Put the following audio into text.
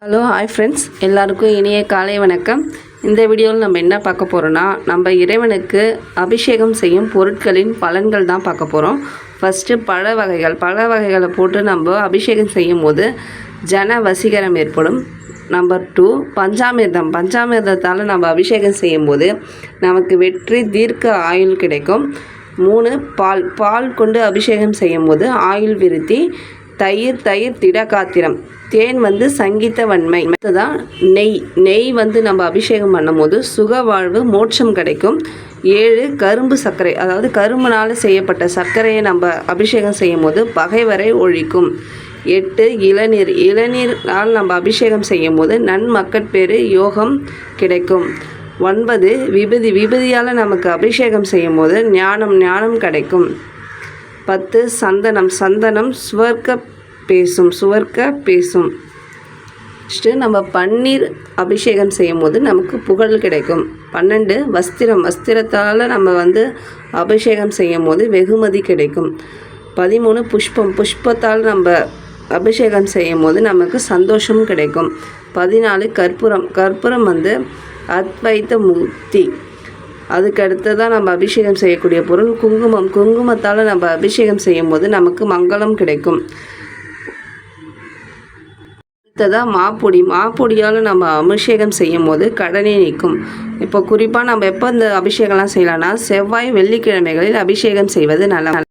Hello hi friends, எல்லாருக்கும் இனிய காலை வணக்கம். இந்த வீடியோவில் நம்ம என்ன பார்க்க போகிறோன்னா, நம்ம இறைவனுக்கு அபிஷேகம் செய்யும் பொருட்களின் பலன்கள் தான் பார்க்க போகிறோம். ஃபஸ்ட்டு பழ வகைகளை போட்டு நம்ம அபிஷேகம் செய்யும் போது ஜன வசீகரம் ஏற்படும். நம்பர் 2 பஞ்சாமிர்தத்தால் நம்ம அபிஷேகம் செய்யும் போது நமக்கு வெற்றி தீர்க்க ஆயுள் கிடைக்கும். 3 பால் கொண்டு அபிஷேகம் செய்யும் போது ஆயுள் விருத்தி. தயிர் திடகாத்திரம். தேன் சங்கீத வன்மை. தான் நெய் நம்ம அபிஷேகம் பண்ணும்போது சுக வாழ்வு மோட்சம் கிடைக்கும். 7 கரும்பு சர்க்கரை, அதாவது கரும்புனால் செய்யப்பட்ட சர்க்கரையை நம்ம அபிஷேகம் செய்யும் போது பகைவரை ஒழிக்கும். 8 இளநீரால் நம்ம அபிஷேகம் செய்யும் போது நன்மக்கட்பேறு யோகம் கிடைக்கும். 9 விபூதியால் நமக்கு அபிஷேகம் செய்யும் போது ஞானம் கிடைக்கும். 10 சந்தனம் சுவர்க்க பேசும். நம்ம பன்னீர் அபிஷேகம் செய்யும் போது நமக்கு புகழ் கிடைக்கும். 12 வஸ்திரத்தால் நம்ம அபிஷேகம் செய்யும் போது வெகுமதி கிடைக்கும். 13 புஷ்பத்தால் நம்ம அபிஷேகம் செய்யும் போது நமக்கு சந்தோஷம் கிடைக்கும். 14 கற்பூரம் அத்வைத்த முக்தி. அதுக்கு அடுத்ததான் நம்ம அபிஷேகம் செய்யக்கூடிய பொருள் குங்குமத்தால் நம்ம அபிஷேகம் செய்யும் போது நமக்கு மங்களம் கிடைக்கும். அடுத்ததாக மாப்பொடியால் நம்ம அபிஷேகம் செய்யும் போது கடனை நீக்கும். இப்போ குறிப்பாக நம்ம எப்போ இந்த அபிஷேகம்லாம் செய்யலாம்னா, செவ்வாய் வெள்ளிக்கிழமைகளில் அபிஷேகம் செய்வது நல்ல.